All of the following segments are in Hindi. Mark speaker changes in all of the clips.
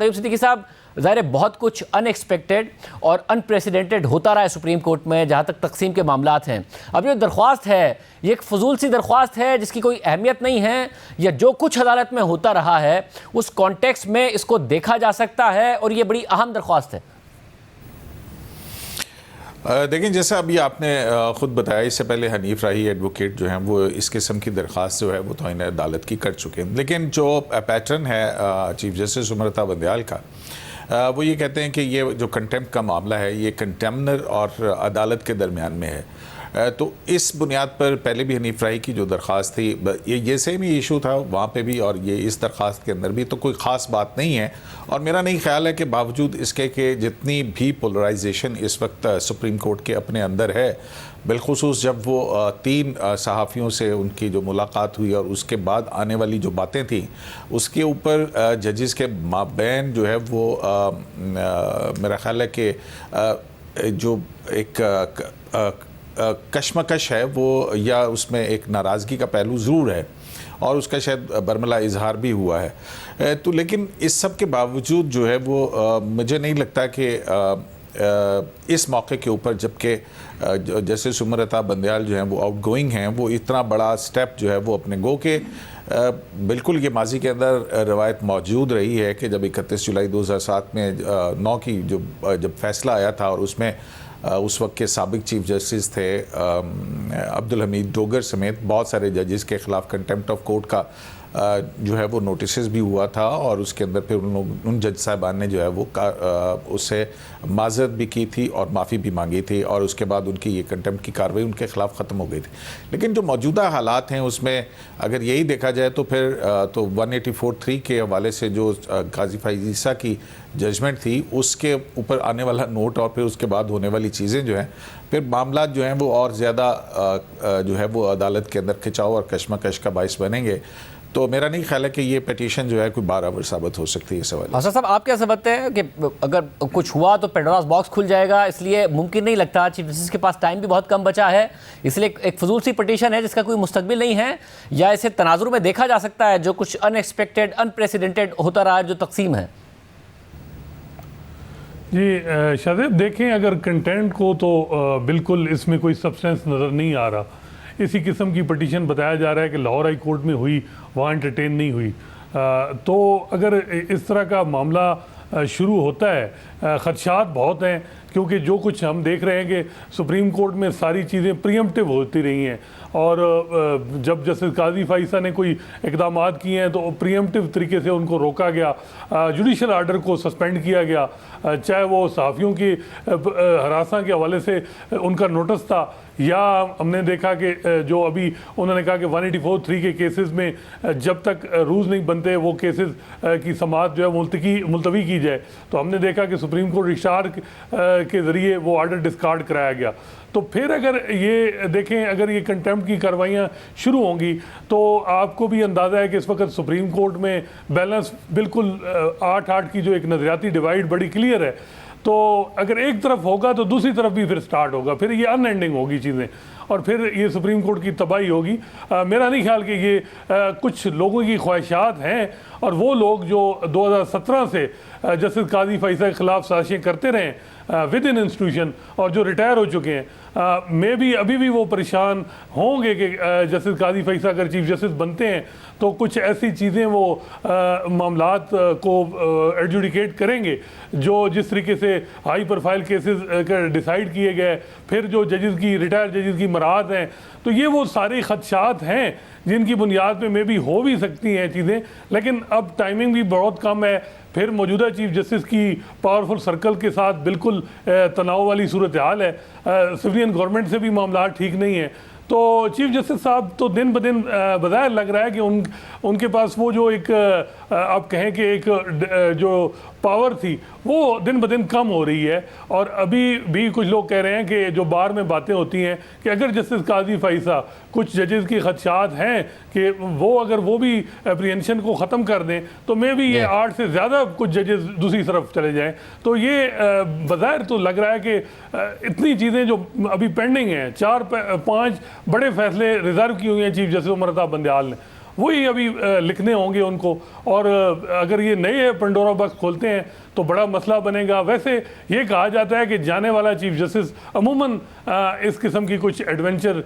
Speaker 1: तैयब सिद्दीकी साहब, ज़ाहिर है बहुत कुछ अनएक्सपेक्टेड और अनप्रेसिडेंटेड होता रहा है सुप्रीम कोर्ट में जहाँ तक तकसीम के मामलात हैं। अब जो दरख्वास्त है ये एक फजूल सी दरख्वास्त है जिसकी कोई अहमियत नहीं है, या जो कुछ अदालत में होता रहा है उस कॉन्टेक्स्ट में इसको देखा जा सकता है और ये बड़ी अहम दरख्वास्त है।
Speaker 2: देखें, जैसा अभी आपने ख़ुद बताया, इससे पहले हनीफ राही एडवोकेट जो हैं वो इस किस्म की दरख्वास्त जो है वो तौहीन अदालत की कर चुके हैं। लेकिन जो पैटर्न है चीफ जस्टिस उमरता बंदयाल का, वो ये कहते हैं कि ये जो कंटेम्प्ट का मामला है ये कंटेम्नर और अदालत के दरमियान में है। तो इस बुनियाद पर पहले भी हनीफ राही की जो दरख्वास्त थी ये सेम ही इशू था वहाँ पे भी, और ये इस दरख्वास्त के अंदर भी तो कोई ख़ास बात नहीं है। और मेरा नहीं ख्याल है कि बावजूद इसके कि जितनी भी पोलराइजेशन इस वक्त सुप्रीम कोर्ट के अपने अंदर है, बिलखुसूस जब वो 3 सहाफ़ियों से उनकी जो मुलाकात हुई और उसके बाद आने वाली जो बातें थी उसके ऊपर जजेस के माबैन जो है वो मेरा ख्याल है कि जो एक कशमकश है वो, या उसमें एक नाराज़गी का पहलू ज़रूर है और उसका शायद बरमला इजहार भी हुआ है। तो लेकिन इस सब के बावजूद जो है वो मुझे नहीं लगता कि इस मौके के ऊपर, जबकि जैसे उमरता बंदयाल जो हैं वो आउटगोइंग हैं, वो इतना बड़ा स्टेप जो है वो अपने गो के बिल्कुल ये माजी के अंदर रवायत मौजूद रही है कि जब 31 जुलाई 2007 में 9 की जब फैसला आया था और उसमें उस वक्त के साबिक चीफ जस्टिस थे अब्दुल हमीद डोगर समेत बहुत सारे जजेस के ख़िलाफ़ कंटेम्प्ट ऑफ कोर्ट का जो है वो नोटिस भी हुआ था, और उसके अंदर फिर उन जज साहबान ने जो है वो उससे माज़रत भी की थी और माफ़ी भी मांगी थी, और उसके बाद उनकी ये कंटेम्प्ट की कार्रवाई उनके ख़िलाफ़ ख़त्म हो गई थी। लेकिन जो मौजूदा हालात हैं उसमें अगर यही देखा जाए तो फिर तो 184(3) के हवाले से जो गाजी फैज़ ईसा की जजमेंट थी उसके ऊपर आने वाला नोट और फिर उसके बाद होने वाली चीज़ें जो हैं, फिर मामला जो हैं वो और ज़्यादा जो है वो अदालत के अंदर खिंचाव और कशमकश का बाइस बनेंगे। तो मेरा नहीं ख्याल है कि ये पिटीशन जो है कोई बार साबित हो सकती है इस सवाल।
Speaker 1: असद साहब, आप क्या समझते हैं कि अगर कुछ हुआ तो पेंडोरास बॉक्स खुल जाएगा, इसलिए मुमकिन नहीं लगता, चीफ जस्टिस के पास टाइम भी बहुत कम बचा है, इसलिए एक फजूल सी पिटीशन है जिसका कोई मुस्तकबिल नहीं है, या इसे तनाजुर में देखा जा सकता है जो कुछ अनएक्सपेक्टेड अनप्रेसिडेंटेड होता रहा है जो तकसीम है?
Speaker 3: जी शायद देखें, अगर कंटेंट को तो बिल्कुल इसमें कोई सब्सटेंस नज़र नहीं आ रहा। इसी किस्म की पटिशन बताया जा रहा है कि लाहौर हाई कोर्ट में हुई, वहाँ एंटरटेन नहीं हुई। तो अगर इस तरह का मामला शुरू होता है, ख़दशात बहुत हैं, क्योंकि जो कुछ हम देख रहे हैं कि सुप्रीम कोर्ट में सारी चीज़ें प्रीएम्प्टिव होती रही हैं, और जब जस्टिस काजी फाइसा ने कोई इकदाम किए हैं तो प्रीएम्प्टिव तरीके से उनको रोका गया, जुडिशल आर्डर को सस्पेंड किया गया, चाहे वो सहाफ़ियों की हरासा के हवाले से उनका नोटिस था, या हमने देखा कि जो अभी उन्होंने कहा कि 184(3) के केसेस में जब तक रूल्स नहीं बनते वो केसेस की समाअत जो है मुलतवी की जाए। तो हमने देखा कि सुप्रीम कोर्ट इशार के ज़रिए वो आर्डर डिस्कार्ड कराया गया। तो फिर अगर ये देखें, अगर ये कंटेम्प्ट की कार्रवाइयाँ शुरू होंगी तो आपको भी अंदाज़ा है कि इस वक्त सुप्रीम कोर्ट में बैलेंस बिल्कुल 8-8 की जो एक नज़रियाती डिवाइड बड़ी क्लियर है। तो अगर एक तरफ होगा तो दूसरी तरफ भी फिर स्टार्ट होगा, फिर ये अनएंडिंग होगी चीज़ें, और फिर ये सुप्रीम कोर्ट की तबाही होगी। मेरा नहीं ख्याल कि ये कुछ लोगों की ख्वाहिशात हैं, और वो लोग जो 2017 से जस्टिस काजी फैसल के ख़िलाफ़ साजिशें करते रहे विद इन इंस्टीट्यूशन और जो रिटायर हो चुके हैं, मे भी अभी भी वो परेशान होंगे कि जस्टिस काजी फैसल अगर चीफ जस्टिस बनते हैं तो कुछ ऐसी चीज़ें वो मामलात को एडजुडिकेट करेंगे जो जिस तरीके से हाई प्रोफाइल केसेस डिसाइड किए गए, फिर जो जजेस की रिटायर्ड जजेस की मराहत हैं, तो ये वो सारे खदशात हैं जिनकी बुनियाद पे मे भी हो भी सकती हैं चीज़ें। लेकिन अब टाइमिंग भी बहुत कम है, फिर मौजूदा चीफ जस्टिस की पावरफुल सर्कल के साथ बिल्कुल तनाव वाली सूरत हाल है, सिविलियन गवर्नमेंट से भी मामला ठीक नहीं है। तो चीफ जस्टिस साहब तो दिन ब दिन बज़ाहिर लग रहा है कि उनके पास वो जो एक आप कहें कि एक जो पावर थी वो दिन ब दिन कम हो रही है। और अभी भी कुछ लोग कह रहे हैं कि जो बार में बातें होती हैं कि अगर जस्टिस काजी फैसल कुछ जजेस की खदशात हैं कि वो अगर वो भी अप्रीहेंशन को ख़त्म कर दें तो मे भी ये 8 से ज़्यादा कुछ जजेस दूसरी तरफ चले जाएं। तो ये बज़ाहिर तो लग रहा है कि इतनी चीज़ें जो अभी पेंडिंग हैं, 4-5 बड़े फैसले रिजर्व की हुई हैं चीफ जस्टिस उमरता बंदयाल ने, वही अभी लिखने होंगे उनको। और अगर ये नए पंडोरा बॉक्स खोलते हैं तो बड़ा मसला बनेगा। वैसे ये कहा जाता है कि जाने वाला चीफ जस्टिस अमूमन इस किस्म की कुछ एडवेंचर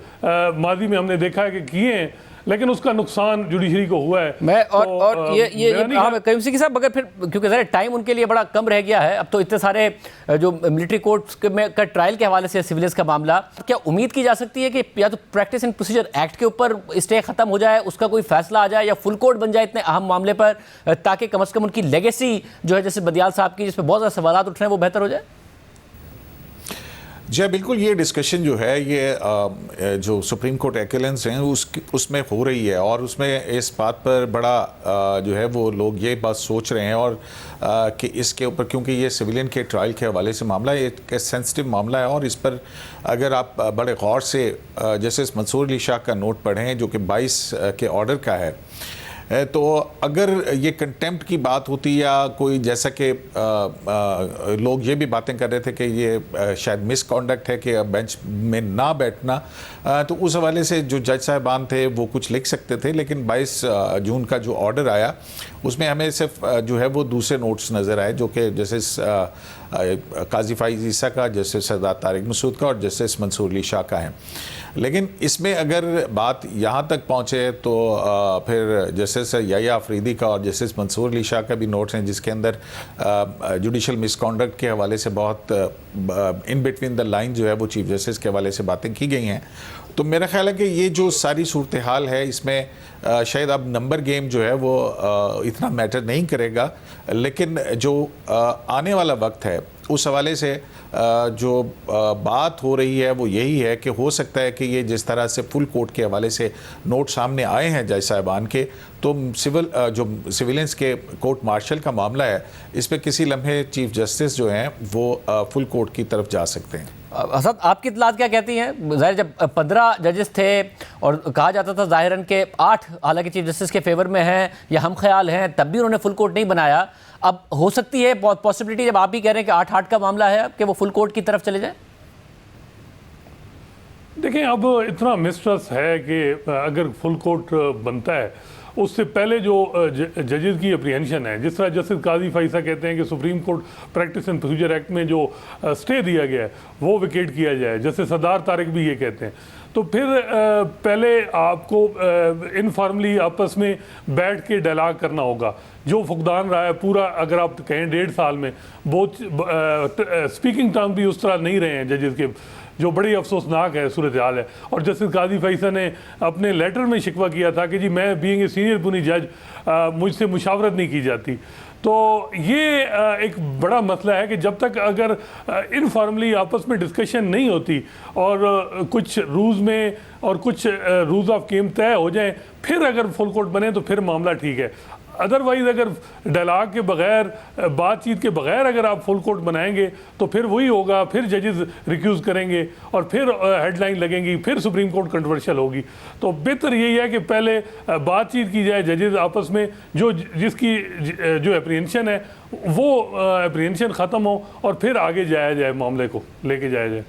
Speaker 3: माजी में हमने देखा है कि किए हैं, लेकिन उसका नुकसान जुडिशरी को हुआ है।
Speaker 1: मैं और ये करीम सिंह साहब, अगर फिर क्योंकि ज़रा टाइम उनके लिए बड़ा कम रह गया है, अब तो इतने सारे जो मिलिट्री कोर्ट्स में का ट्रायल के हवाले से सिविलियंस का मामला, क्या उम्मीद की जा सकती है कि या तो प्रैक्टिस एंड प्रोसीजर एक्ट के ऊपर स्टे खत्म हो जाए, उसका कोई फैसला आ जाए, या फुल कोर्ट बन जाए इतने अहम मामले पर, ताकि कम से कम उनकी लेगेसी जो है जैसे बदियाल साहब की, जिसमें बहुत ज़्यादा सवाल उठ रहे हैं, वो बेहतर हो जाए?
Speaker 2: जी बिल्कुल, ये डिस्कशन जो है ये जो सुप्रीम कोर्ट एक्लेंस हैं उसमें हो रही है, और उसमें इस बात पर बड़ा जो है वो लोग ये बात सोच रहे हैं और कि इसके ऊपर, क्योंकि ये सिविलियन के ट्रायल के हवाले से मामला एक सेंसिटिव मामला है, और इस पर अगर आप बड़े गौर से जस्टिस मंसूर अली शाह का नोट पढ़ें जो कि 22 के ऑर्डर का है, तो अगर ये कंटेम्प्ट की बात होती या कोई, जैसा कि लोग ये भी बातें कर रहे थे कि ये शायद मिसकॉन्डक्ट है कि बेंच में ना बैठना, तो उस हवाले से जो जज साहिबान थे वो कुछ लिख सकते थे। लेकिन 22 जून का जो ऑर्डर आया उसमें हमें सिर्फ जो है वो दूसरे नोट्स नज़र आए, जो कि जस्टिस काजी फाइज ईसा का, जस्टिस सरदार तारिक मसूद का और जस्टिस मंसूर अली शाह का है। लेकिन इसमें अगर बात यहाँ तक पहुँचे तो फिर जस्टिस याया अफरीदी का और जस्टिस मंसूर अली शाह का भी नोट्स हैं, जिसके अंदर जुडिशल मिसकॉन्डक्ट के हवाले से बहुत इन बिटवीन द लाइन जो है वो चीफ जस्टिस के हवाले से बातें की गई हैं। तो मेरा ख्याल है कि ये जो सारी सूरत हाल है, इसमें शायद अब नंबर गेम जो है वो इतना मैटर नहीं करेगा, लेकिन जो आने वाला वक्त है उस हवाले से जो बात हो रही है वो यही है कि हो सकता है कि ये जिस तरह से फुल कोर्ट के हवाले से नोट सामने आए हैं जज साहिबान के, तो जो सिविलियंस के कोर्ट मार्शल का मामला है, इस पर किसी लम्हे चीफ जस्टिस जो हैं वो फुल कोर्ट की तरफ जा सकते हैं।
Speaker 1: असद, आपकी इत्तलात क्या कहती हैं? ज़ाहिर जब 15 जजेस थे और कहा जाता था ज़ाहिरन के 8 हालांकि चीफ जस्टिस के फेवर में हैं या हम ख्याल हैं, तब भी उन्होंने फुल कोर्ट नहीं बनाया। अब हो सकती है पॉसिबिलिटी, जब आप भी कह रहे हैं कि 8-8 का मामला है, कि वो फुल कोर्ट की तरफ चले जाए?
Speaker 3: देखें, अब इतना मिसट्रस्ट है कि अगर फुल कोर्ट बनता है, उससे पहले जो जजेस की अप्रीहेंशन है, जिस तरह जस्टिस काजी फाइसा कहते हैं कि supreme court practice and procedure act में जो स्टे दिया गया है वो विकेट किया जाए, जस्टिस सरदार तारिक भी ये कहते हैं, तो फिर पहले आपको इनफॉर्मली आपस में बैठ के डायलॉग करना होगा। जो फुकदान रहा है पूरा, अगर आप कहें 1.5 साल में, बहुत स्पीकिंग टर्म भी उस तरह नहीं रहे हैं जजेस के, जो बड़ी अफसोसनाक है सूरत हाल है। और जस्टिस काजी फैसल ने अपने लेटर में शिकवा किया था कि जी मैं बीइंग ए सीनियर पुनी जज मुझसे मुशावरत नहीं की जाती। तो ये एक बड़ा मसला है कि जब तक अगर इनफॉर्मली आपस में डिस्कशन नहीं होती और कुछ रूल्स में और कुछ रूल्स ऑफ गेम तय हो जाएं, फिर अगर फुल कोर्ट बने तो फिर मामला ठीक है। अदरवाइज अगर डायलॉग के बगैर, बातचीत के बगैर अगर आप फुल कोर्ट बनाएंगे तो फिर वही होगा, फिर जजेस रिक्यूज़ करेंगे और फिर हेडलाइन लगेंगी, फिर सुप्रीम कोर्ट कंट्रोवर्शियल होगी। तो बेहतर यही है कि पहले बातचीत की जाए जजेस आपस में, जो जिसकी जो एप्रीहेंशन है वो एप्रीहेंशन ख़त्म हो और फिर आगे जाया जाए, मामले को लेके जाया जाए।